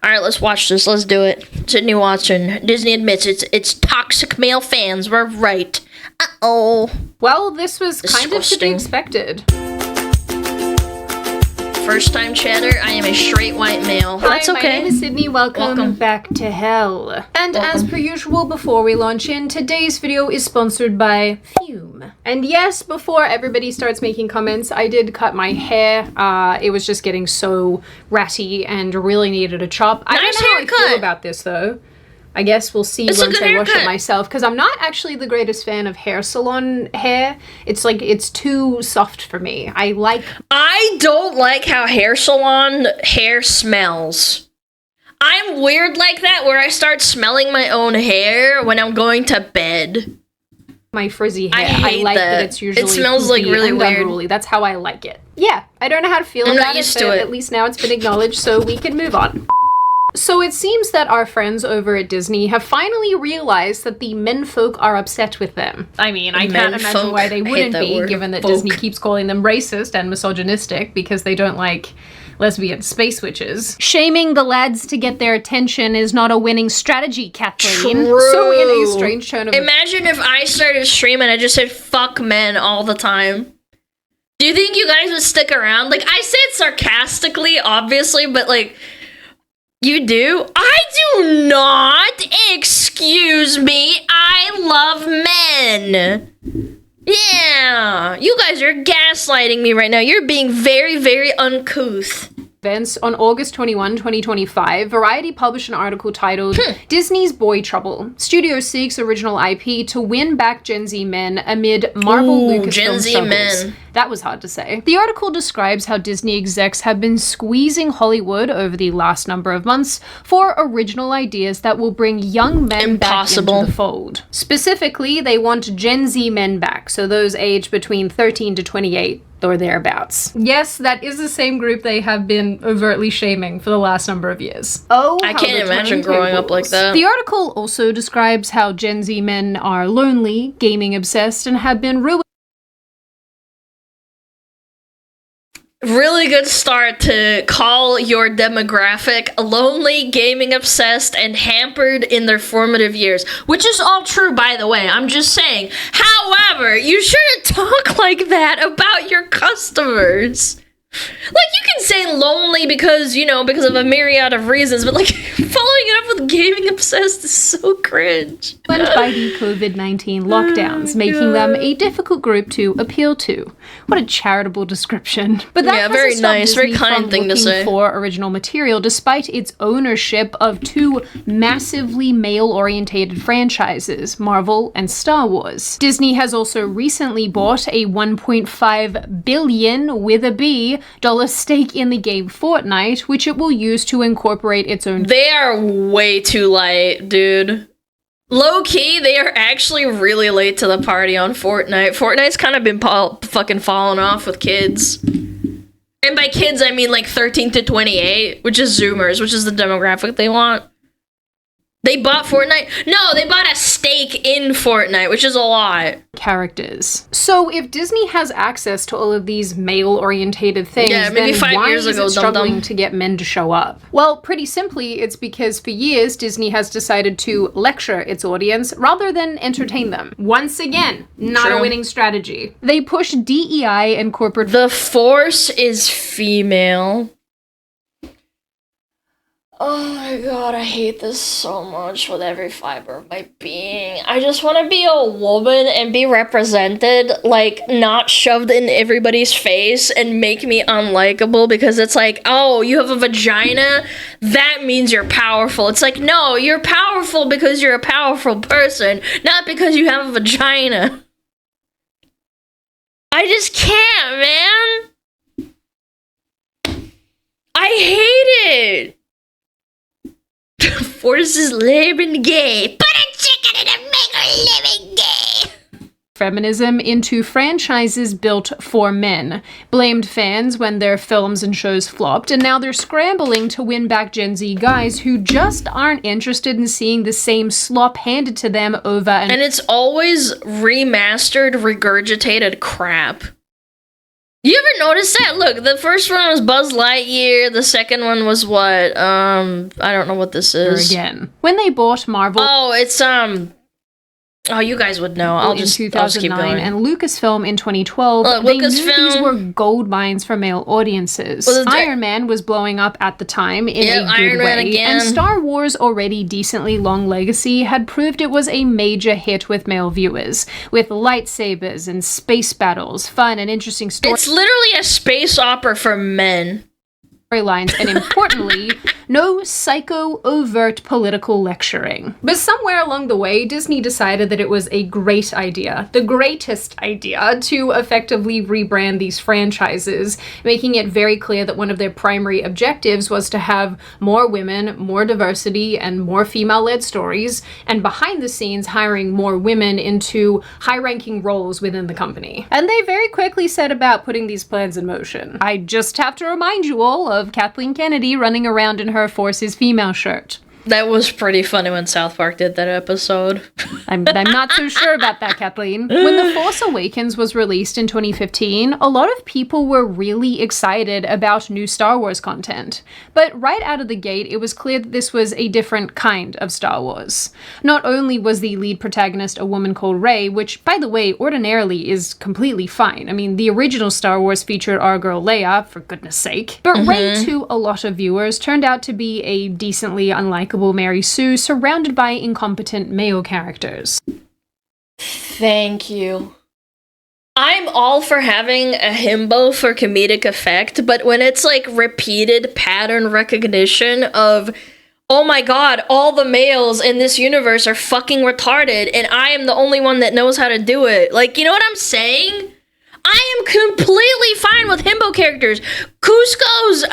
Alright, let's watch this. Let's do it. Sydney Watson. Disney admits it's toxic male fans. We're right. Uh-oh. Well, this was kind of to be Disgusting. expected. First time chatter, I am a straight white male. That's Hi, my okay. name is Sydney. Welcome back to hell. And as Welcome. per usual, before we launch in, today's video is sponsored by Fume. And yes, before everybody starts making comments, I did cut my hair. It was just getting so ratty and really needed a chop. I don't Nice know how I haircut. feel about this though. I guess we'll see It's a once good I wash it haircut. myself, because I'm not actually the greatest fan of hair salon hair. It's like, it's too soft for me. I don't like how hair salon hair smells. I'm weird like that where I start smelling my own hair when I'm going to bed. My frizzy I hair. hate like that. it's usually It smells, like, poofy really and weird. unruly. That's how I like it. Yeah, I don't know how to feel I'm about not it, used but to it. at least now it's been acknowledged, so we can move on. So it seems that our friends over at Disney have finally realized that the menfolk are upset with them. I mean, I can't imagine Menfolk. why they I hate wouldn't that be, word. given that Folk. Disney keeps calling them racist and misogynistic because they don't like lesbian space witches. Shaming the lads to get their attention is not a winning strategy, Kathleen. True. So in a strange tone of Imagine if I started streaming and I just said fuck men all the time. Do you think you guys would stick around? Like, I say it sarcastically, obviously, but like, you do? I do not! Excuse me, I love men! Yeah! You guys are gaslighting me right now. You're being very, very uncouth. events, on August 21, 2025, Variety published an article titled Disney's Boy Trouble. Studio seeks original IP to win back Gen Z men amid Marvel Ooh, Lucasfilm Gen Z struggles. men. That was hard to say. The article describes how Disney execs have been squeezing Hollywood over the last number of months for original ideas that will bring young men Impossible. back into the fold. Specifically, they want Gen Z men back, so those aged between 13 to 28 or thereabouts. Yes, that is the same group they have been overtly shaming for the last number of years. Oh, I how can't the imagine growing up like turntables. that. The article also describes how Gen Z men are lonely, gaming obsessed, and have been ruined. Really good start to call your demographic lonely, gaming obsessed, and hampered in their formative years. Which is all true, by the way. I'm just saying. However, you shouldn't talk like that about your customers. Like, you can say lonely because, you know, because of a myriad of reasons, but, like, following it up with gaming obsessed is so cringe. By the COVID-19 lockdowns, making them a difficult group to appeal to. What a charitable description. But that Yeah, hasn't very stopped nice, very Disney kind from thing to looking say. for original material, despite its ownership of two massively male-orientated franchises, Marvel and Star Wars. Disney has also recently bought a $1.5 billion with a B dollar stake in the game Fortnite, which it will use to incorporate its own. They are way too late, dude. Low-key, they are actually really late to the party on Fortnite. Fortnite's kind of been fucking falling off with kids. And by kids, I mean like 13 to 28, which is Zoomers, which is the demographic they want. They bought Fortnite? No, they bought a stake in Fortnite, which is a lot. Characters. So if Disney has access to all of these male-orientated things, Yeah, maybe then 5 why years is ago, it struggling dum-dum. to get men to show up? Well, pretty simply, it's because for years Disney has decided to lecture its audience rather than entertain them. Once again, not a True. winning strategy. They push DEI and corporate The Force is female. Oh my god, I hate this so much with every fiber of my being. I just want to be a woman and be represented, like, not shoved in everybody's face and make me unlikable because it's like, oh, you have a vagina? That means you're powerful. It's like, no, you're powerful because you're a powerful person, not because you have a vagina. I just can't, man. I hate it. Force is lame and gay. Put a chicken in a make her living gay. feminism into franchises built for men, blamed fans when their films and shows flopped, and now they're scrambling to win back Gen Z guys who just aren't interested in seeing the same slop handed to them over and it's always remastered, regurgitated crap. You ever notice that? Look, the first one was Buzz Lightyear, the second one was what? I don't know what this is. Again. When they bought Marvel... Oh, it's, oh, you guys would know. I'll just keep going. And Lucasfilm in 2012, they knew these were gold mines for male audiences. Iron Man was blowing up at the time in a good way, and Star Wars' already decently long legacy had proved it was a major hit with male viewers, with lightsabers and space battles, fun and interesting stories. It's literally a space opera for men. Storylines, and importantly, no psycho, overt political lecturing. But somewhere along the way, Disney decided that it was a great idea, the greatest idea, to effectively rebrand these franchises, making it very clear that one of their primary objectives was to have more women, more diversity, and more female-led stories, and behind the scenes, hiring more women into high-ranking roles within the company. And they very quickly set about putting these plans in motion. I just have to remind you all of Kathleen Kennedy running around in her Forces female shirt. That was pretty funny when South Park did that episode. I'm not so sure about that, Kathleen. When The Force Awakens was released in 2015, a lot of people were really excited about new Star Wars content. But right out of the gate, it was clear that this was a different kind of Star Wars. Not only was the lead protagonist a woman called Rey, which, by the way, ordinarily is completely fine. I mean, the original Star Wars featured our girl Leia, for goodness sake. But Rey, to a lot of viewers, turned out to be a decently unlikable Mary Sue surrounded by incompetent male characters. Thank you. I'm all for having a himbo for comedic effect, but when it's like repeated pattern recognition of, oh my god, all the males in this universe are fucking retarded and I am the only one that knows how to do it. Like, you know what I'm saying? I am completely fine with himbo characters. Cusco's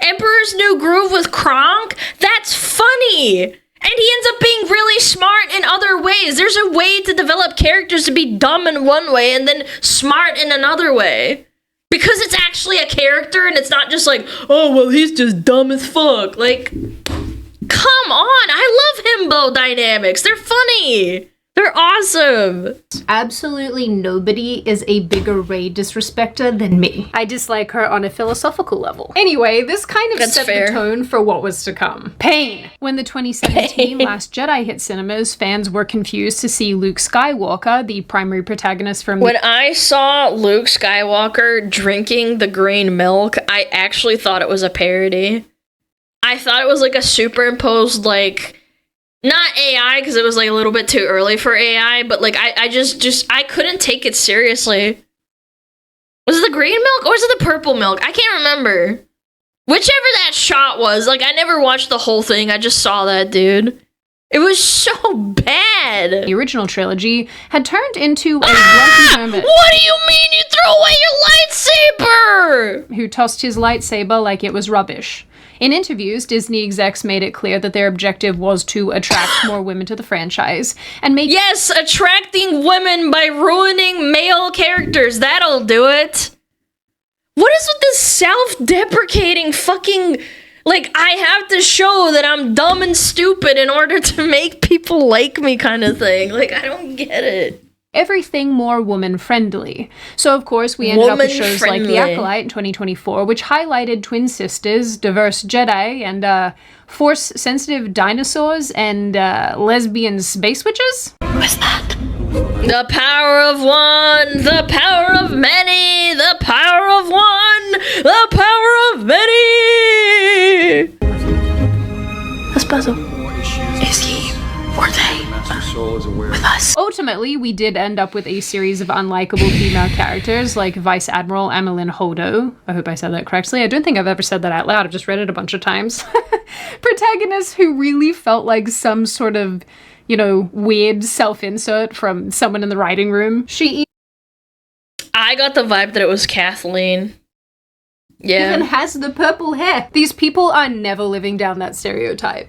Emperor's New Groove with Kronk, that's funny. And he ends up being really smart in other ways. There's a way to develop characters to be dumb in one way and then smart in another way. Because it's actually a character and it's not just like, oh, well, he's just dumb as fuck. Like, come on. I love himbo dynamics. They're funny. They're awesome! Absolutely nobody is a bigger Rey disrespecter than me. I dislike her on a philosophical level. Anyway, this kind of set the tone for what was to come. Pain! When the 2017 Last Jedi hit cinemas, fans were confused to see Luke Skywalker, the primary protagonist from When I saw Luke Skywalker drinking the green milk, I actually thought it was a parody. I thought it was like a superimposed, like, not AI, because it was like a little bit too early for AI, but like I just I couldn't take it seriously. Was it the green milk or was it the purple milk? I can't remember. Whichever that shot was, like I never watched the whole thing, I just saw that dude. It was so bad. The original trilogy had turned into a grumpy hermit. What do you mean you threw away your lightsaber? Who tossed his lightsaber like it was rubbish. In interviews, Disney execs made it clear that their objective was to attract more women to the franchise and make— Yes, attracting women by ruining male characters. That'll do it. What is with this self-deprecating fucking... Like, I have to show that I'm dumb and stupid in order to make people like me kind of thing. Like, I don't get it. Everything more woman-friendly. So, of course, we ended up with shows like The Acolyte in 2024, which highlighted twin sisters, diverse Jedi, and Force-sensitive dinosaurs, and lesbian space witches? What's that? The power of one, the power of many, the power of one, the power of many! Espresso. Is he or they with us? Ultimately, we did end up with a series of unlikable female characters like Vice Admiral Amelin Holdo. I hope I said that correctly. I don't think I've ever said that out loud. I've just read it a bunch of times. Protagonists who really felt like some sort of, you know, weird self-insert from someone in the writing room. I got the vibe that it was Kathleen. Yeah. Even has the purple hair. These people are never living down that stereotype.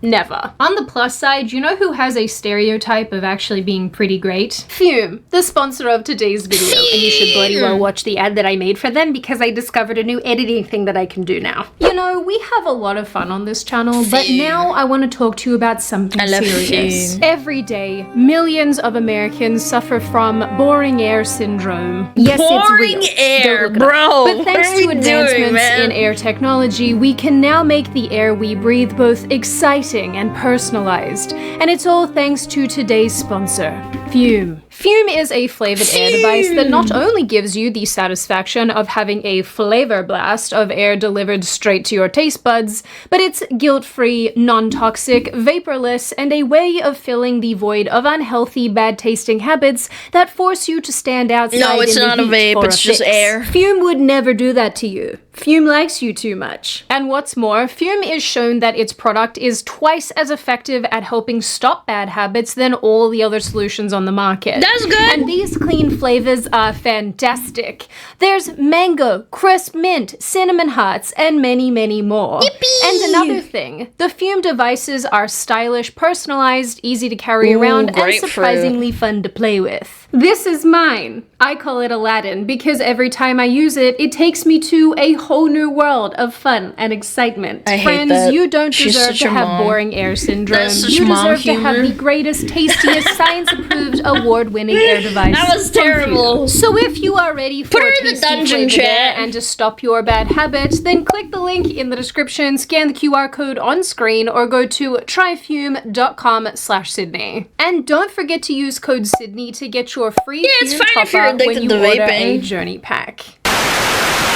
Never. On the plus side, you know who has a stereotype of actually being pretty great? Fume, the sponsor of today's video. And you should bloody well watch the ad that I made for them because I discovered a new editing thing that I can do now. You know, we have a lot of fun on this channel, but now I want to talk to you about something serious. Fume. Every day, millions of Americans suffer from boring air syndrome. Yes, Boring it's real. air, Don't look it up. bro. But thanks What are to we doing, advancements man? in air technology, we can now make the air we breathe both exciting and personalized. And it's all thanks to today's sponsor, Fume. Fume is a flavored air device that not only gives you the satisfaction of having a flavor blast of air delivered straight to your taste buds, but it's guilt-free, non-toxic, vaporless, and a way of filling the void of unhealthy, bad-tasting habits that force you to stand outside No, it's in the not a heat vape, for it's just fix. air. Fume would never do that to you. Fume likes you too much. And what's more, Fume is shown that its product is twice as effective at helping stop bad habits than all the other solutions on the market. That's good. And these clean flavors are fantastic. There's mango, crisp mint, cinnamon hearts, and many, many more. Yippee! And another thing, the Fume devices are stylish, personalized, easy to carry around, and grapefruit. surprisingly fun to play with. This is mine. I call it Aladdin because every time I use it, it takes me to a whole new world of fun and excitement. I hate Friends, that. you don't She's deserve such to a have mom. boring air syndrome. That's such You mom deserve to have humor. the greatest, tastiest, science-approved, award-winning air device. That was from terrible. Fume. So if you are ready for Put her in the tasty dungeon flavored air chat. and to stop your bad habits, then click the link in the description, scan the QR code on screen, or go to tryfume.com/Sydney. And don't forget to use code Sydney to get your free it's Fume fine if you're top-up when addicted you to order a vaping. journey pack.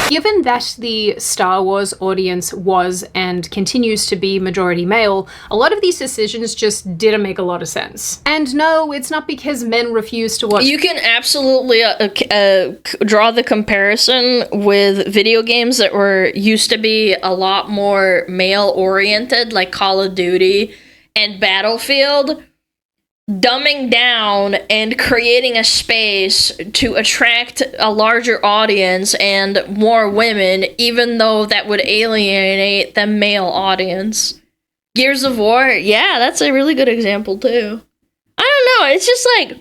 Given that the Star Wars audience was and continues to be majority male, a lot of these decisions just didn't make a lot of sense. And no, it's not because men refuse to watch. You can absolutely draw the comparison with video games that were used to be a lot more male-oriented, like Call of Duty and Battlefield, dumbing down and creating a space to attract a larger audience and more women, even though that would alienate the male audience. Gears of War, yeah, that's a really good example too. I don't know, it's just like,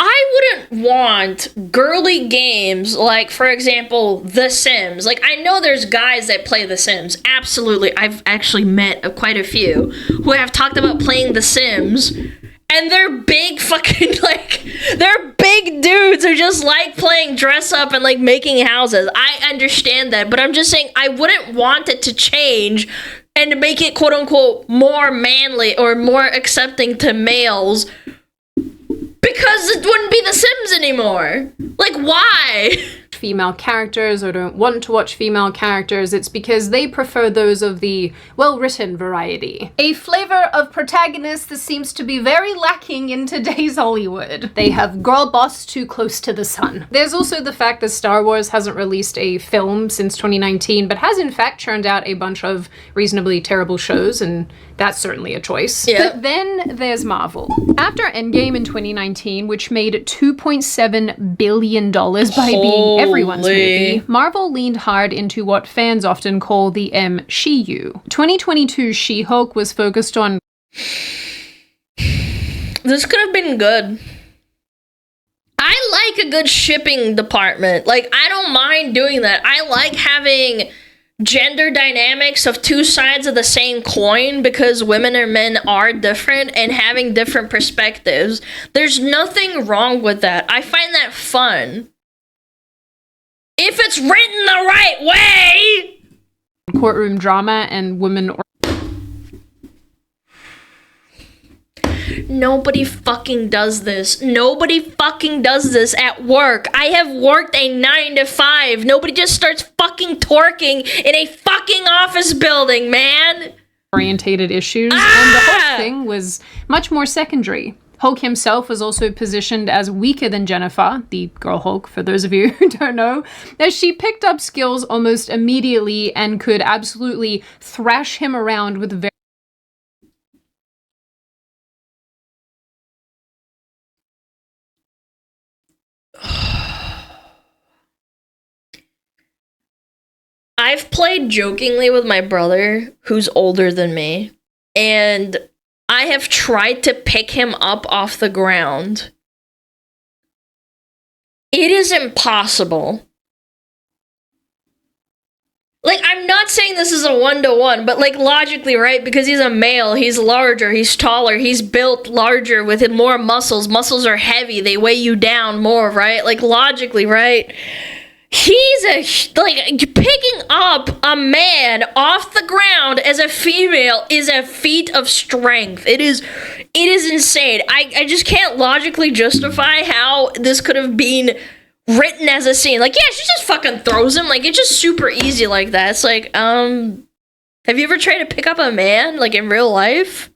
I wouldn't want girly games like, for example, The Sims. Like, I know there's guys that play The Sims. Absolutely. I've actually met quite a few who have talked about playing The Sims. And they're big fucking, like, they're big dudes who just like playing dress up and, like, making houses. I understand that. But I'm just saying, I wouldn't want it to change and to make it, quote unquote, more manly or more accepting to males. Because it wouldn't be The Sims anymore. Like, why? Female characters or don't want to watch female characters, it's because they prefer those of the well-written variety. A flavor of protagonist that seems to be very lacking in today's Hollywood. They have girl boss too close to the sun. There's also the fact that Star Wars hasn't released a film since 2019, but has in fact churned out a bunch of reasonably terrible shows, and that's certainly a choice. Yeah. But then there's Marvel. After Endgame in 2019, which made $2.7 billion by being everyone's movie, Marvel leaned hard into what fans often call the MCU. 2022 She-Hulk was focused on This could have been good. I like a good shipping department. Like, I don't mind doing that. I like having gender dynamics of two sides of the same coin because women and men are different and having different perspectives. There's nothing wrong with that. I find that fun. If it's written the right way! courtroom drama and women. Nobody fucking does this. Nobody fucking does this at work. I have worked a 9 to 5. Nobody just starts fucking twerking in a fucking office building, man. Orientated issues, and the whole thing was much more secondary. Hulk himself was also positioned as weaker than Jennifer, the girl Hulk, for those of you who don't know, as she picked up skills almost immediately and could absolutely thrash him around with very I've played jokingly with my brother, who's older than me, and I have tried to pick him up off the ground. It is impossible. Like, I'm not saying this is a 1-to-1, but, like, logically, right? Because he's a male, he's larger, he's taller, he's built larger with more muscles. Muscles are heavy, they weigh you down more, right? Like, logically, right? Picking up a man off the ground as a female is a feat of strength. It is insane. I just can't logically justify how this could have been written as a scene. Like, yeah, she just fucking throws him. Like, it's just super easy like that. It's like, have you ever tried to pick up a man, like, in real life?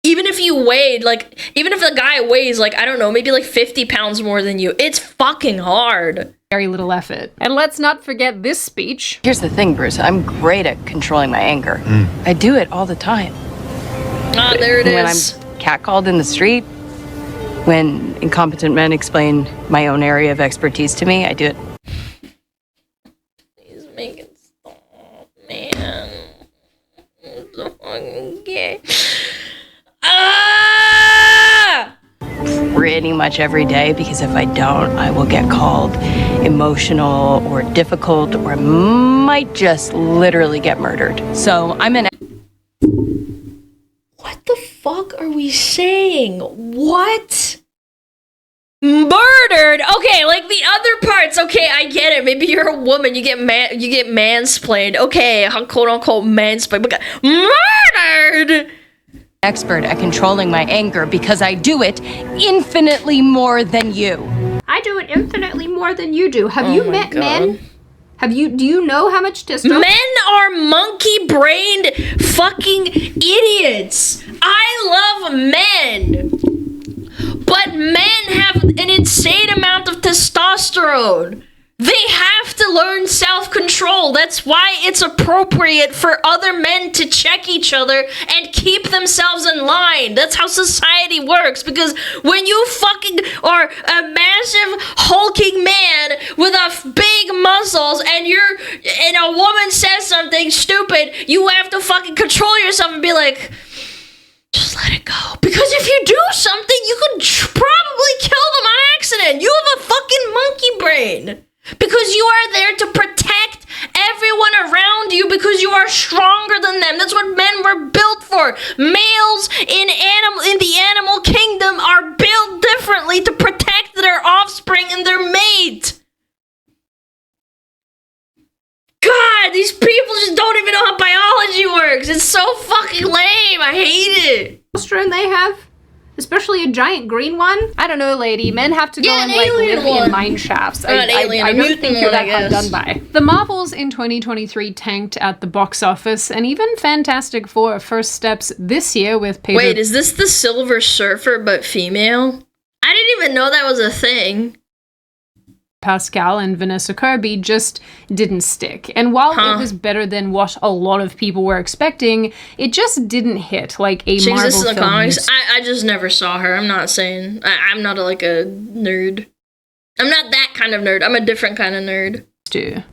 Even if you weighed, like, even if the guy weighs, like, I don't know, maybe, like, 50 pounds more than you, it's fucking hard. Very little effort. And let's not forget this speech. Here's the thing, Bruce. I'm great at controlling my anger. I do it all the time. Ah, there it is. When I'm catcalled in the street, when incompetent men explain my own area of expertise to me, I do it. Please make it stop, man. It's so fucking gay. Ah! Pretty much every day, because if I don't, I will get called emotional or difficult, or I might just literally get murdered. So I'm an... What the fuck are we saying? What? Murdered? Okay, like the other parts, okay, I get it. Maybe you're a woman, you get mansplained. Okay, quote unquote mansplained, but murdered! Expert at controlling my anger because I do it infinitely more than you. I do it infinitely more than you do. Have you met men? Do you know how much testosterone? Men are monkey-brained fucking idiots. I love men. But men have an insane amount of testosterone. They have to learn self-control. That's why it's appropriate for other men to check each other and keep themselves in line. That's how society works. Because when you fucking are a massive hulking man with big muscles and a woman says something stupid, you have to fucking control yourself and be like, just let it go. Because if you do something, you could probably kill them on accident. You have a fucking monkey brain. Because you are there to protect everyone around you because you are stronger than them. That's what men were built for. Males in the animal kingdom are built differently to protect their offspring and their mate. God, these people just don't even know how biology works. It's so fucking lame. I hate it. Testosterone they have? Especially a giant green one? I don't know, lady. Men have to go and live in mine shafts. I don't think you're that hard done by. The Marvels in 2023 tanked at the box office, and even Fantastic Four first steps this year with Pedro... Wait, is this the Silver Surfer but female? I didn't even know that was a thing. Pascal and Vanessa Kirby just didn't stick. And while it was better than what a lot of people were expecting, it just didn't hit like a she Marvel exists in the film. comics. I just never saw her. I'm not saying... I'm not a nerd. I'm not that kind of nerd. I'm a different kind of nerd.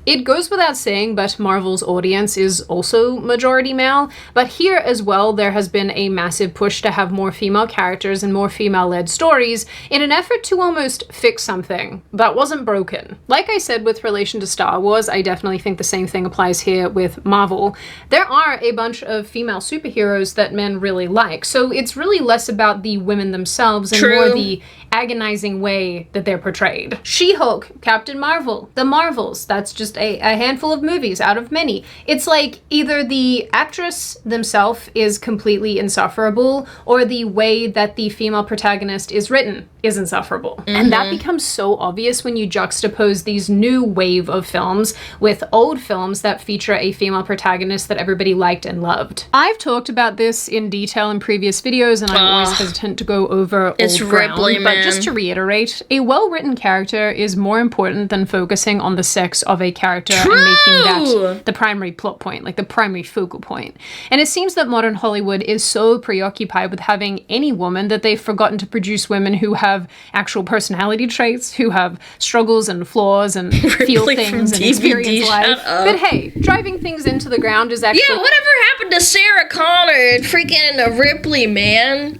It goes without saying, but Marvel's audience is also majority male. But here as well, there has been a massive push to have more female characters and more female-led stories in an effort to almost fix something that wasn't broken. Like I said with relation to Star Wars, I definitely think the same thing applies here with Marvel. There are a bunch of female superheroes that men really like, so it's really less about the women themselves and more the agonizing way that they're portrayed. She-Hulk, Captain Marvel, the Marvels, that's just a handful of movies out of many. It's like either the actress themselves is completely insufferable or the way that the female protagonist is written is insufferable. And that becomes so obvious when you juxtapose these new wave of films with old films that feature a female protagonist that everybody liked and loved. I've talked about this in detail in previous videos and I'm always hesitant to go over old ground, but man. Just to reiterate, a well-written character is more important than focusing on the sex of a character and making that the primary plot point, like the primary focal point. And it seems that modern Hollywood is so preoccupied with having any woman that they've forgotten to produce women who have actual personality traits, who have struggles and flaws and feel things and experience life. But hey, driving things into the ground is actually... Yeah, whatever happened to Sarah Connor and freaking Ripley, man?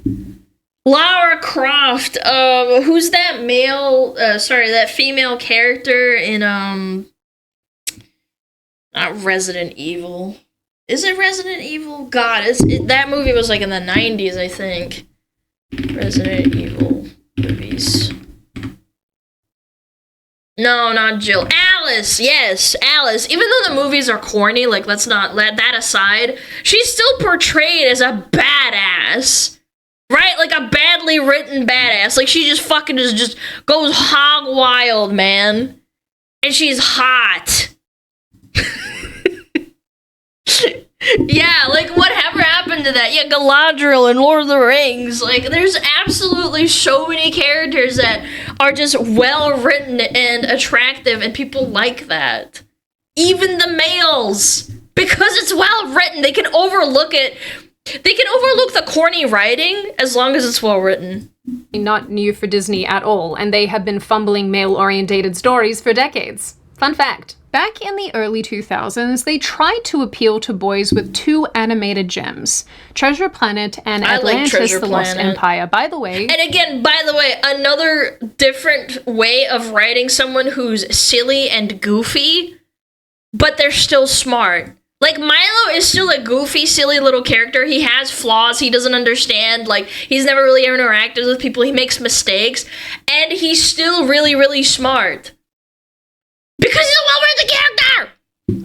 Lara Croft, who's that that female character in, not Resident Evil. Is it Resident Evil? God, that movie was like in the 90s, I think. Resident Evil movies. No, not Jill. Alice, yes, Alice. Even though the movies are corny, like, let's not let that aside, she's still portrayed as a badass. Right? Like a badly written badass. Like she just fucking just goes hog wild, man. And she's hot. Yeah, like whatever happened to that? Yeah, Galadriel in Lord of the Rings. Like there's absolutely so many characters that are just well written and attractive and people like that. Even the males. Because it's well written, they can overlook it. They can overlook the corny writing as long as it's well written. Not new for Disney at all, and they have been fumbling male-orientated stories for decades. Fun fact. Back in the early 2000s, they tried to appeal to boys with two animated gems, Treasure Planet and Atlantis, the Lost Empire. By the way... And again, by the way, another different way of writing someone who's silly and goofy, but they're still smart. Like, Milo is still a goofy, silly little character. He has flaws. He doesn't understand. Like, he's never really interacted with people. He makes mistakes. And he's still really, really smart. Because he's a well-written character!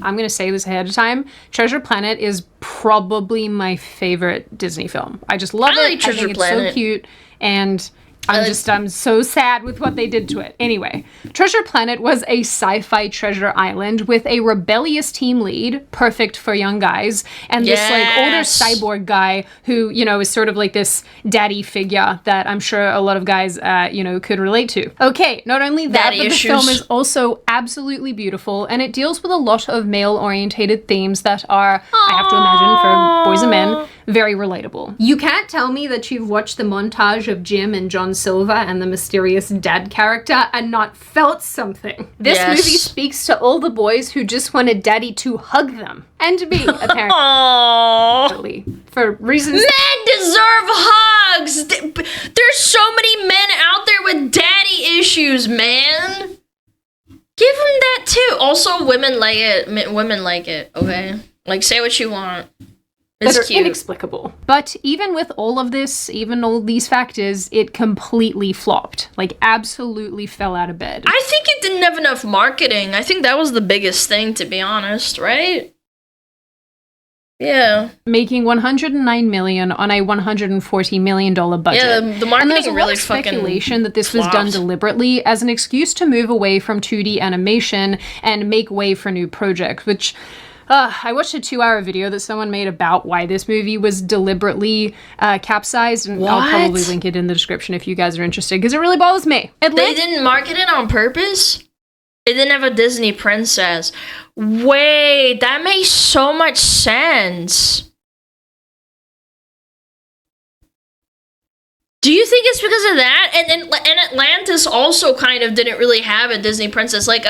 I'm going to say this ahead of time. Treasure Planet is probably my favorite Disney film. I just love it. Like Treasure I think Planet. It's so cute. And... I'm so sad with what they did to it. Anyway, Treasure Planet was a sci-fi treasure island with a rebellious team lead, perfect for young guys, and this like older cyborg guy who, you know, is sort of like this daddy figure that I'm sure a lot of guys, could relate to. Okay, not only that, but the film is also absolutely beautiful, and it deals with a lot of male-orientated themes that are, I have to imagine, for boys and men, very relatable. You can't tell me that you've watched the montage of Jim and John Silver and the mysterious dad character and not felt something. This movie speaks to all the boys who just wanted daddy to hug them. And to be, apparently. For reasons... Men deserve hugs! There's so many men out there with daddy issues, man! Give them that too. Also, women like it. Women like it, okay? Like, say what you want. It's cute. Inexplicable. But even with all of this, even all these factors, it completely flopped. Like, absolutely fell out of bed. I think it didn't have enough marketing. I think that was the biggest thing, to be honest, right? Yeah. Making $109 million on a $140 million budget. Yeah, the marketing and there's a really lot of speculation that this was flopped. done deliberately as an excuse to move away from 2D animation and make way for new projects, which... I watched a 2-hour video that someone made about why this movie was deliberately capsized, and I'll probably link it in the description if you guys are interested, because it really bothers me. They didn't market it on purpose? It didn't have a Disney princess. Wait, that makes so much sense. Do you think it's because of that? And Atlantis also kind of didn't really have a Disney princess. Like,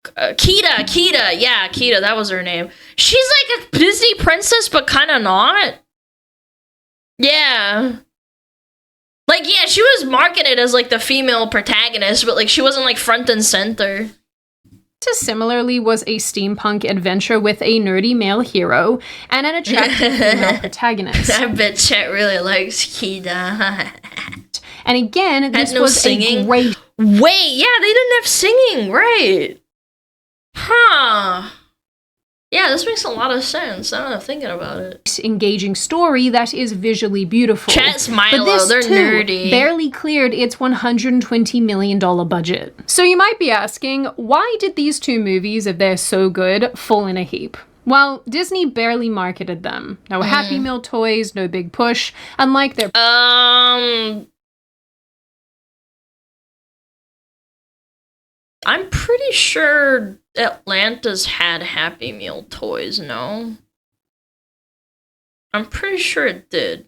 Kida, yeah, Kida, that was her name. She's like a Disney princess, but kind of not. Yeah. Like, yeah, she was marketed as like the female protagonist, but like she wasn't like front and center. Similarly was a steampunk adventure with a nerdy male hero and an attractive female protagonist. I bet Chet really likes Kida. And again, this was singing. A great... Wait, yeah, they didn't have singing, right? Huh. Yeah, this makes a lot of sense. Now that I'm thinking about it. Engaging story that is visually beautiful. Chet's Milo, but this they're too nerdy. Barely cleared its $120 million budget. So you might be asking, why did these two movies, if they're so good, fall in a heap? Well, Disney barely marketed them. No Happy Meal toys, no big push, unlike their... I'm pretty sure Atlantis had Happy Meal toys, no? I'm pretty sure it did.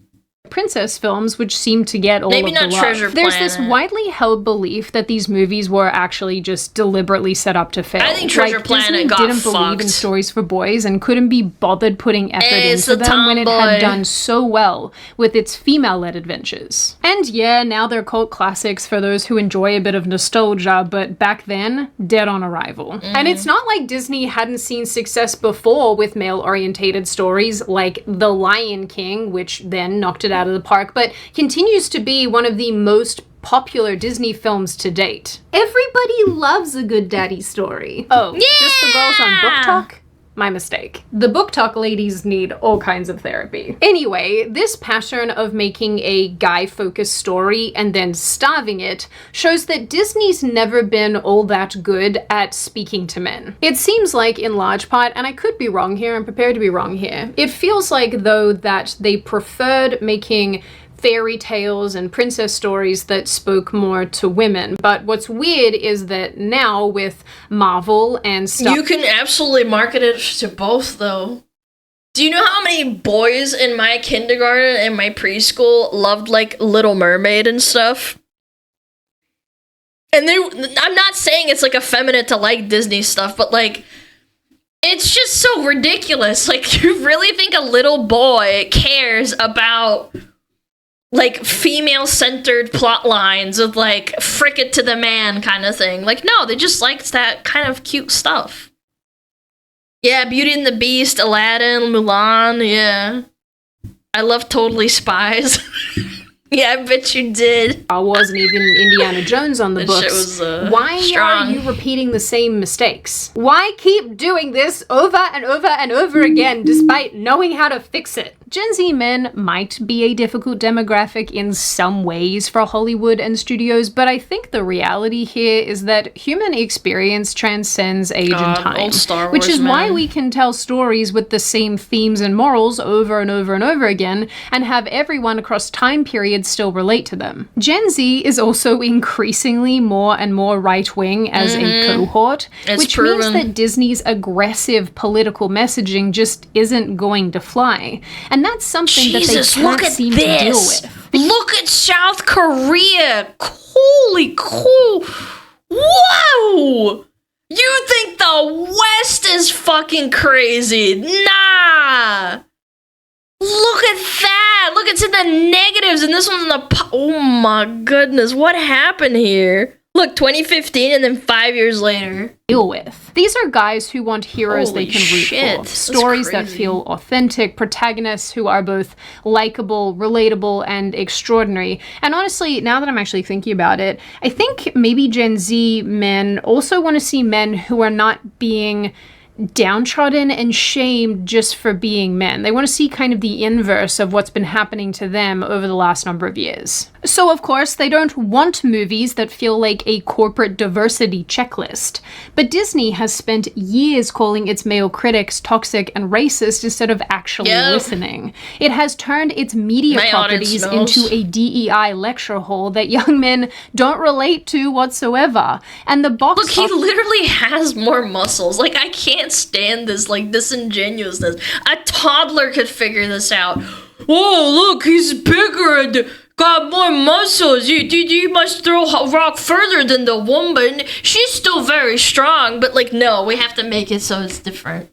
Princess films, which seem to get all Maybe of the not love. Treasure There's this Planet. widely held belief that these movies were actually just deliberately set up to fail. I think Treasure Planet Disney got didn't believe in fucked. stories for boys and couldn't be bothered putting effort It's into the them when it had tomboy. done so well with its female-led adventures. And yeah, now they're cult classics for those who enjoy a bit of nostalgia, but back then, dead on arrival. And it's not like Disney hadn't seen success before with male-orientated stories like The Lion King, which then knocked it out of the park, but continues to be one of the most popular Disney films to date. Everybody loves a good daddy story. Oh, just the girls on Book Talk? My mistake. The Book Talk ladies need all kinds of therapy. Anyway, this pattern of making a guy-focused story and then starving it shows that Disney's never been all that good at speaking to men. It seems like, in large part, and I could be wrong here, I'm prepared to be wrong here, it feels like, though, that they preferred making fairy tales and princess stories that spoke more to women. But what's weird is that now with Marvel and stuff... You can absolutely market it to both, though. Do you know how many boys in my kindergarten and my preschool loved, like, Little Mermaid and stuff? And I'm not saying it's, like, effeminate to like Disney stuff, but, like, it's just so ridiculous. Like, you really think a little boy cares about, like, female-centered plot lines of, like, frick it to the man kind of thing? Like, no, they just liked that kind of cute stuff. Yeah, Beauty and the Beast, Aladdin, Mulan, yeah. I love Totally Spies. Yeah, I bet you did. Star Wars and even Indiana Jones on the That books. shit was, Why strong. are you repeating the same mistakes? Why keep doing this over and over and over again despite knowing how to fix it? Gen Z men might be a difficult demographic in some ways for Hollywood and studios, but I think the reality here is that human experience transcends age and time. Old Star which Wars is why men. we can tell stories with the same themes and morals over and over and over again and have everyone across time periods still relate to them. Gen Z is also increasingly more and more right-wing as a cohort, It's which proven. means that Disney's aggressive political messaging just isn't going to fly. And that's something Jesus, that they look can't at seem to deal this. with. Look at South Korea. Holy cool. Whoa! You think the West is fucking crazy? Nah! Look at that! Look, it's in the negatives, and this one's in the oh my goodness, what happened here? Look, 2015, and then 5 years later. Deal with. These are guys who want heroes Holy they can root shit, for. that's Stories that crazy. feel authentic, protagonists who are both likable, relatable, and extraordinary. And honestly, now that I'm actually thinking about it, I think maybe Gen Z men also want to see men who are not being downtrodden and shamed just for being men. They want to see kind of the inverse of what's been happening to them over the last number of years. So of course, they don't want movies that feel like a corporate diversity checklist. But Disney has spent years calling its male critics toxic and racist instead of actually listening. It has turned its media My audience properties knows. into a DEI lecture hall that young men don't relate to whatsoever. And the box Look, he literally has more muscles. Like, I can't stand this, like, disingenuousness. A toddler could figure this out. Oh, look, he's bigger and got more muscles. You must throw a rock further than the woman. She's still very strong, but, like, no, we have to make it so it's different.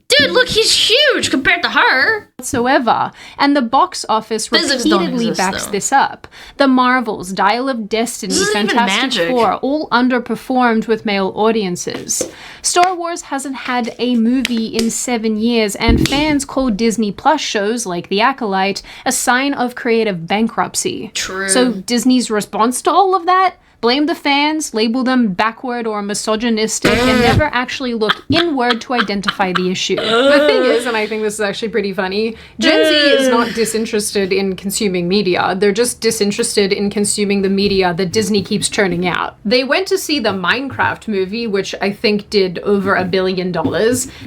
Dude, look, he's huge compared to her. whatsoever. And the box office Physics don't repeatedly exist, backs though. this up. The Marvels, Dial of Destiny, This isn't even Fantastic magic. Four, all underperformed with male audiences. Star Wars hasn't had a movie in 7 years, and fans call Disney Plus shows like The Acolyte a sign of creative bankruptcy. True. So Disney's response to all of that? Blame the fans, label them backward or misogynistic, and never actually look inward to identify the issue. The thing is, and I think this is actually pretty funny, Gen Z is not disinterested in consuming media. They're just disinterested in consuming the media that Disney keeps churning out. They went to see the Minecraft movie, which I think did over $1 billion.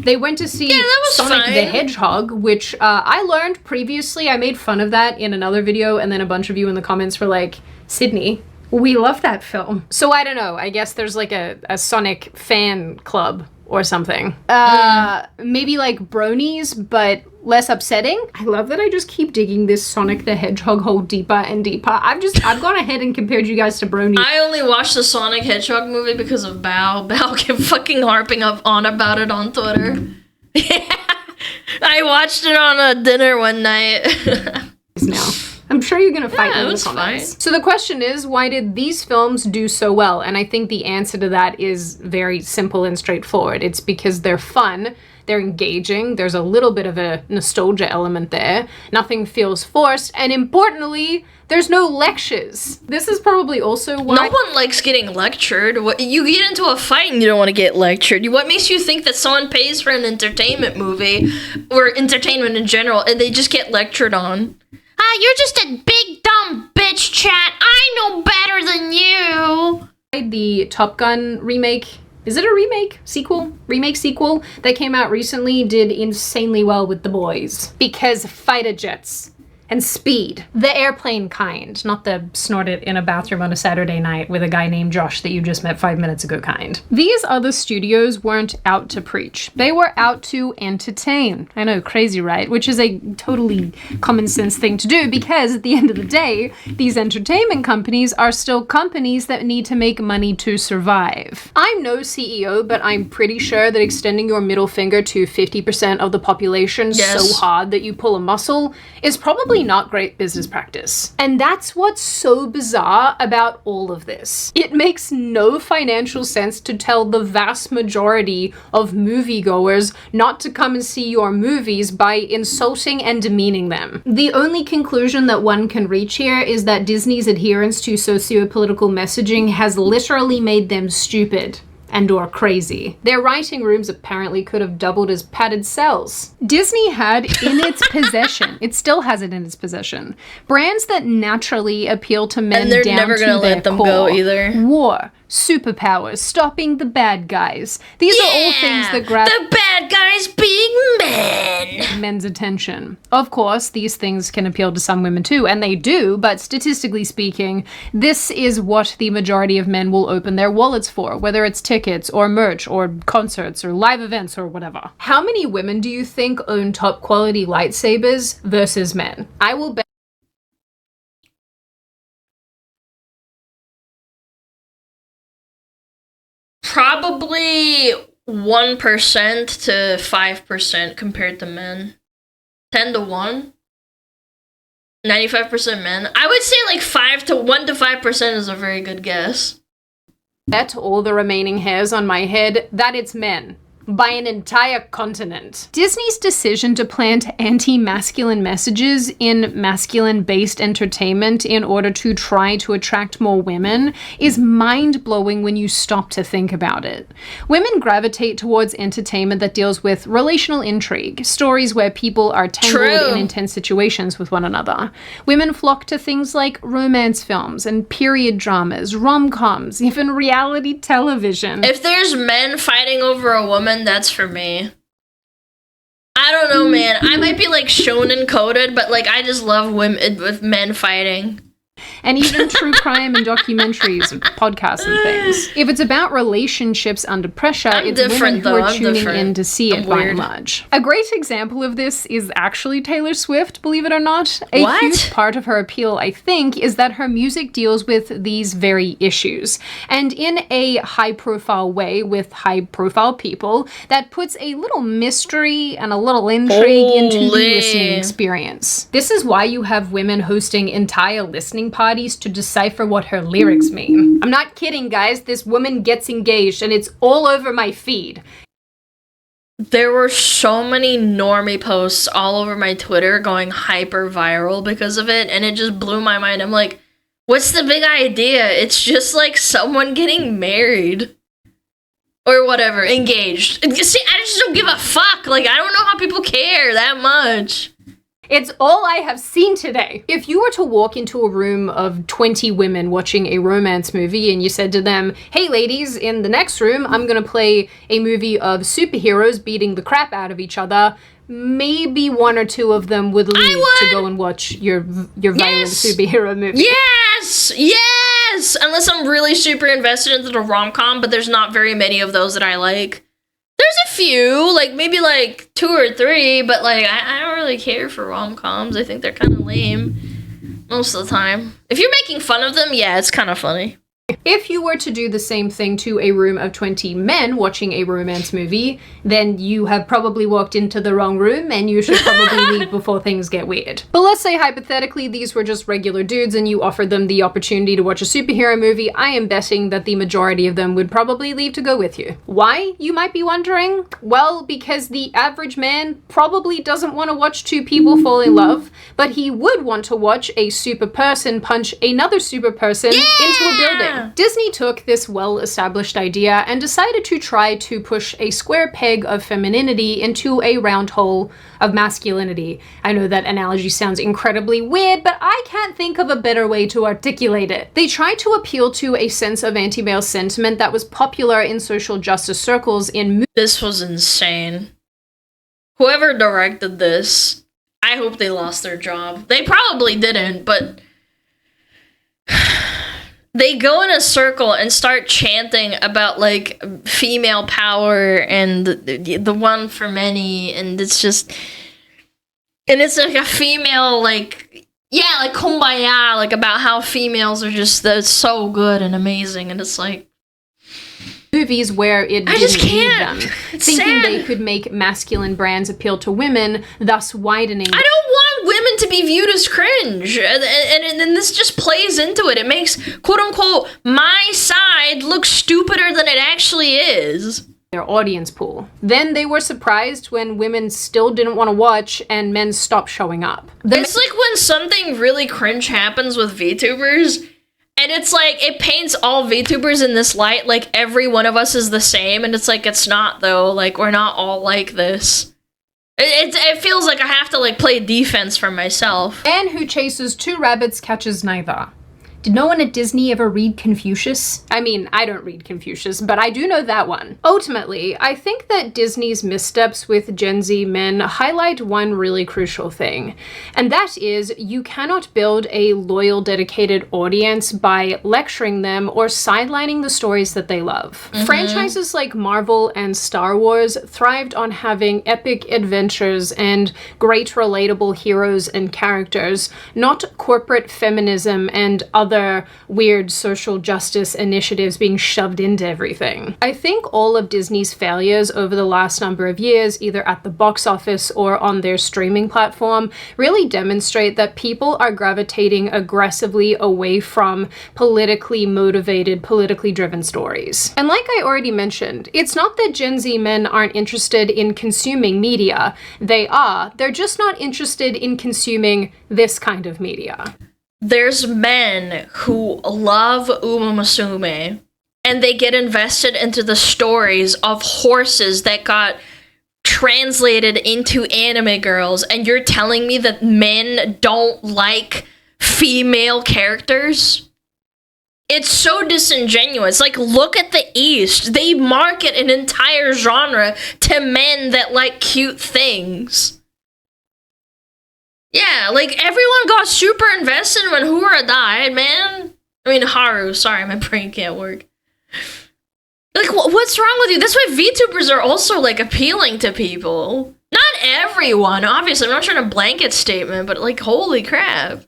They went to see that was Sonic fine. the Hedgehog, which I learned previously. I made fun of that in another video, and then a bunch of you in the comments were like, Sydney, We love that film. So I don't know, I guess there's like a Sonic fan club or something. Maybe like bronies, but less upsetting. I love that I just keep digging this Sonic the Hedgehog hole deeper and deeper. I've gone ahead and compared you guys to bronies. I only watched the Sonic Hedgehog movie because of Bao. Bao kept fucking harping on about it on Twitter. Yeah. I watched it on a dinner one night. Now. I'm sure you're gonna fight me in the was comments. fine. So the question is, why did these films do so well? And I think the answer to that is very simple and straightforward. It's because they're fun, they're engaging, there's a little bit of a nostalgia element there, nothing feels forced, and importantly, there's no lectures. This is probably also why— No one likes getting lectured. You get into a fight and you don't want to get lectured. What makes you think that someone pays for an entertainment movie, or entertainment in general, and they just get lectured on? You're just a big dumb bitch, chat. I know better than you. The Top Gun remake, is it a remake? Remake sequel that came out recently did insanely well with the boys. Because fighter jets and speed. The airplane kind, not the snort it in a bathroom on a Saturday night with a guy named Josh that you just met 5 minutes ago kind. These other studios weren't out to preach. They were out to entertain. I know, crazy, right? Which is a totally common sense thing to do, because at the end of the day, these entertainment companies are still companies that need to make money to survive. I'm no CEO, but I'm pretty sure that extending your middle finger to 50% of the population so hard that you pull a muscle is probably not great business practice. And that's what's so bizarre about all of this. It makes no financial sense to tell the vast majority of moviegoers not to come and see your movies by insulting and demeaning them. The only conclusion that one can reach here is that Disney's adherence to socio-political messaging has literally made them stupid and or crazy. Their writing rooms apparently could have doubled as padded cells. Disney had in its possession, it still has it in its possession, brands that naturally appeal to men, and they're down never to gonna their let them core. go either. War, superpowers, stopping the bad guys. These are all things that grab the bad guys being men. men's attention. Of course, these things can appeal to some women too, and they do, but statistically speaking, this is what the majority of men will open their wallets for, whether it's tickets or merch or concerts or live events or whatever. How many women do you think own top quality lightsabers versus men? I will bet Probably 1% to 5% compared to men. 10 to 1. 95% men. I would say like 1 to 5% is a very good guess. bet all the remaining hairs on my head that it's men. By an entire continent. Disney's decision to plant anti-masculine messages in masculine-based entertainment in order to try to attract more women is mind-blowing when you stop to think about it. Women gravitate towards entertainment that deals with relational intrigue, stories where people are tangled in intense situations with one another. Women flock to things like romance films and period dramas, rom-coms, even reality television. If there's men fighting over a woman, that's for me. I don't know, man. I might be like shonen coded, but like I just love women with men fighting. And even true crime and documentaries and podcasts and things. If it's about relationships under pressure, it's women who are tuning in to see it by and large. A great example of this is actually Taylor Swift, believe it or not. A huge part of her appeal, I think, is that her music deals with these very issues. And in a high-profile way with high-profile people that puts a little mystery and a little intrigue into the listening experience. This is why you have women hosting entire listening parties to decipher what her lyrics mean. I'm not kidding, guys. This woman gets engaged and it's all over my feed. There were so many normie posts all over my Twitter going hyper viral because of it, and it just blew my mind. I'm like, what's the big idea? It's just like someone getting married. Or whatever, engaged. See, I just don't give a fuck. Like, I don't know how people care that much. It's all I have seen today. If you were to walk into a room of 20 women watching a romance movie and you said to them, hey ladies, in the next room, I'm gonna play a movie of superheroes beating the crap out of each other, maybe one or two of them would leave to go and watch your violent superhero movie. Yes! unless I'm really super invested into the rom-com, but there's not very many of those that I like. There's a few, like maybe like 2 or 3, but like I don't really care for rom-coms. I think they're kind of lame most of the time. If you're making fun of them, yeah, it's kind of funny. If you were to do the same thing to a room of 20 men watching a romance movie, then you have probably walked into the wrong room and you should probably leave before things get weird. But let's say hypothetically these were just regular dudes and you offered them the opportunity to watch a superhero movie. I am betting that the majority of them would probably leave to go with you. Why, you might be wondering? Well, because the average man probably doesn't want to watch two people fall in love, but he would want to watch a super person punch another super person into a building. Disney took this well-established idea and decided to try to push a square peg of femininity into a round hole of masculinity. I know that analogy sounds incredibly weird, but I can't think of a better way to articulate it. They tried to appeal to a sense of anti-male sentiment that was popular in social justice circles in This was insane. Whoever directed this, I hope they lost their job. They probably didn't, but they go in a circle and start chanting about like female power and the one for many, and it's just, and it's like a female like, yeah, like kumbaya, like about how females are just so good and amazing, and it's like movies where it I just didn't need can't. them, It's thinking sad. they could make masculine brands appeal to women, thus widening. I don't want women to be viewed as cringe, and this just plays into it. It makes, quote unquote, my side look stupider than it actually is. Their audience pool. Then they were surprised when women still didn't want to watch and men stopped showing up. It's like when something really cringe happens with VTubers, and it's like, it paints all VTubers in this light, like every one of us is the same, and it's like, it's not though, like we're not all like this. It feels like I have to like play defense for myself. Man who chases two rabbits catches neither. Did no one at Disney ever read Confucius? I mean, I don't read Confucius, but I do know that one. Ultimately, I think that Disney's missteps with Gen Z men highlight one really crucial thing, and that is you cannot build a loyal, dedicated audience by lecturing them or sidelining the stories that they love. Franchises like Marvel and Star Wars thrived on having epic adventures and great relatable heroes and characters, not corporate feminism and other weird social justice initiatives being shoved into everything. I think all of Disney's failures over the last number of years, either at the box office or on their streaming platform, really demonstrate that people are gravitating aggressively away from politically motivated, politically driven stories. And like I already mentioned, it's not that Gen Z men aren't interested in consuming media. They are. They're just not interested in consuming this kind of media. There's men who love Uma Musume, and they get invested into the stories of horses that got translated into anime girls, and you're telling me that men don't like female characters? It's so disingenuous. Like, look at the East. They market an entire genre to men that like cute things. Yeah, like, everyone got super invested when Hura died, man. I mean, Haru, sorry, my brain can't work. Like, what's wrong with you? That's why VTubers are also, like, appealing to people. Not everyone, obviously. I'm not trying to blanket statement, but, like, holy crap.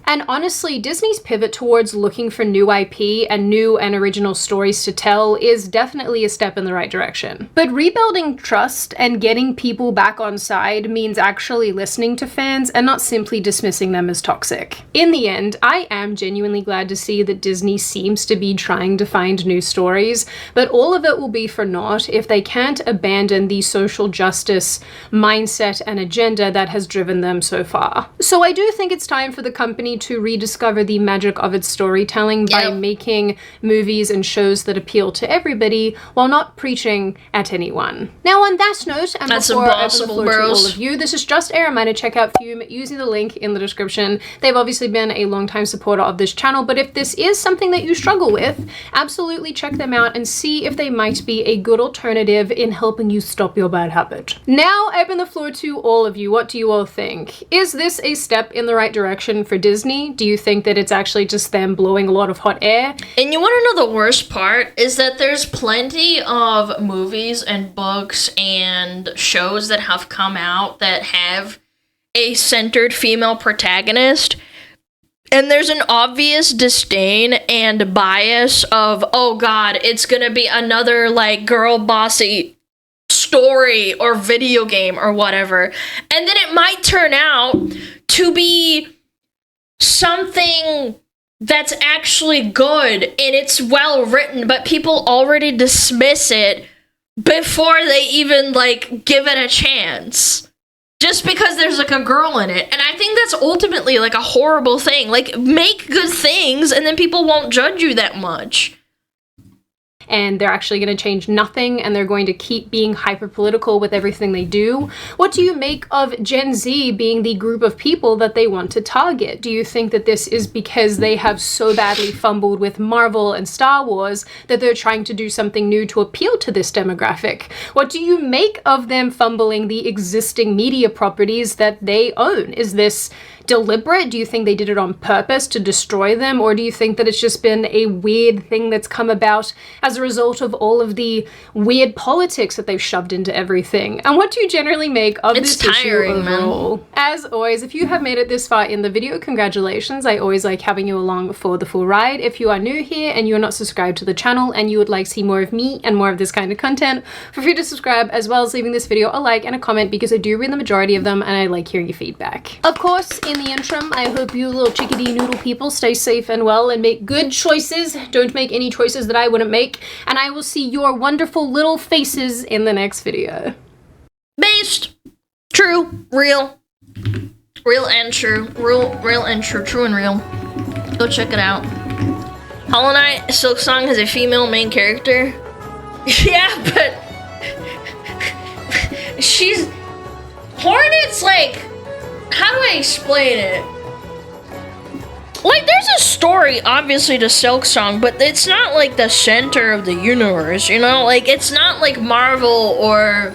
And honestly, Disney's pivot towards looking for new IP and new and original stories to tell is definitely a step in the right direction. But rebuilding trust and getting people back on side means actually listening to fans and not simply dismissing them as toxic. In the end, I am genuinely glad to see that Disney seems to be trying to find new stories, but all of it will be for naught if they can't abandon the social justice mindset and agenda that has driven them so far. So I do think it's time for the company to rediscover the magic of its storytelling by making movies and shows that appeal to everybody while not preaching at anyone. Now on that note, and before I open the floor to all of you, this is just a reminder, check out Fume using the link in the description. They've obviously been a long-time supporter of this channel, but if this is something that you struggle with, absolutely check them out and see if they might be a good alternative in helping you stop your bad habit. Now I open the floor to all of you. What do you all think? Is this a step in the right direction for Disney Disney? Do you think that it's actually just them blowing a lot of hot air? And you want to know the worst part is that there's plenty of movies and books and shows that have come out that have a centered female protagonist, and there's an obvious disdain and bias of, oh god, it's gonna be another like girl bossy story or video game or whatever, and then it might turn out to be something that's actually good and it's well written, but people already dismiss it before they even like give it a chance. Just because there's like a girl in it. And I think that's ultimately like a horrible thing. Like, make good things and then people won't judge you that much. And they're actually going to change nothing, and they're going to keep being hyper-political with everything they do. What do you make of Gen Z being the group of people that they want to target? Do you think that this is because they have so badly fumbled with Marvel and Star Wars that they're trying to do something new to appeal to this demographic? What do you make of them fumbling the existing media properties that they own? Is this deliberate? Do you think they did it on purpose to destroy them? Or do you think that it's just been a weird thing that's come about as a result of all of the weird politics that they've shoved into everything? And what do you generally make of this issue overall? Man. As always, if you have made it this far in the video, congratulations. I always like having you along for the full ride. If you are new here and you're not subscribed to the channel and you would like to see more of me and more of this kind of content, feel free to subscribe, as well as leaving this video a like and a comment, because I do read the majority of them and I like hearing your feedback. Of course, in the interim, I hope you little chickadee noodle people stay safe and well and make good choices. Don't make any choices that I wouldn't make, and I will see your wonderful little faces in the next video. Based. True. Real. Real and true. Real and true. True and real. Go check it out. Hollow Knight Silksong has a female main character. Yeah, but she's Hornet's like, how do I explain it? Like, there's a story, obviously, to Silksong, but it's not, like, the center of the universe, you know? Like, it's not like Marvel or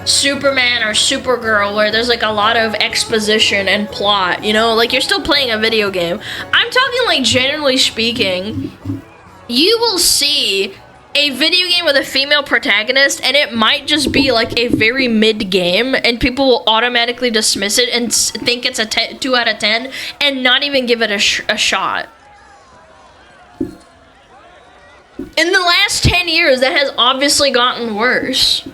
Superman or Supergirl, where there's, like, a lot of exposition and plot, you know? Like, you're still playing a video game. I'm talking, like, generally speaking, you will see a video game with a female protagonist, and it might just be like a very mid game, and people will automatically dismiss it and think it's a 2 out of 10 and not even give it a shot. In the last 10 years, that has obviously gotten worse.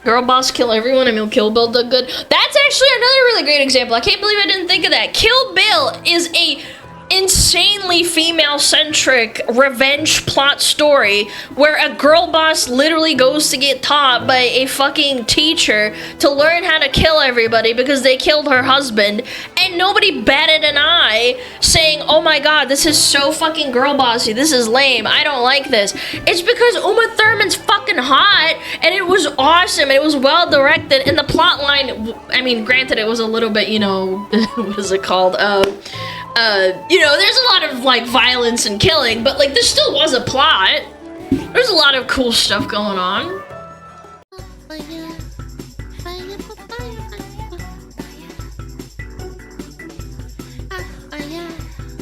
Girl boss kill everyone and he'll Kill Bill done good. That's actually another really great example. I can't believe I didn't think of that. Kill Bill is a insanely female-centric revenge plot story where a girl boss literally goes to get taught by a fucking teacher to learn how to kill everybody because they killed her husband, and nobody batted an eye saying, oh my god, this is so fucking girl bossy, this is lame, I don't like this. It's because Uma Thurman's fucking hot, and it was awesome, and it was well directed, and the plot line, I mean, granted, it was a little bit, you know, what is it called, you know, there's a lot of, like, violence and killing, but, like, there still was a plot. There's a lot of cool stuff going on.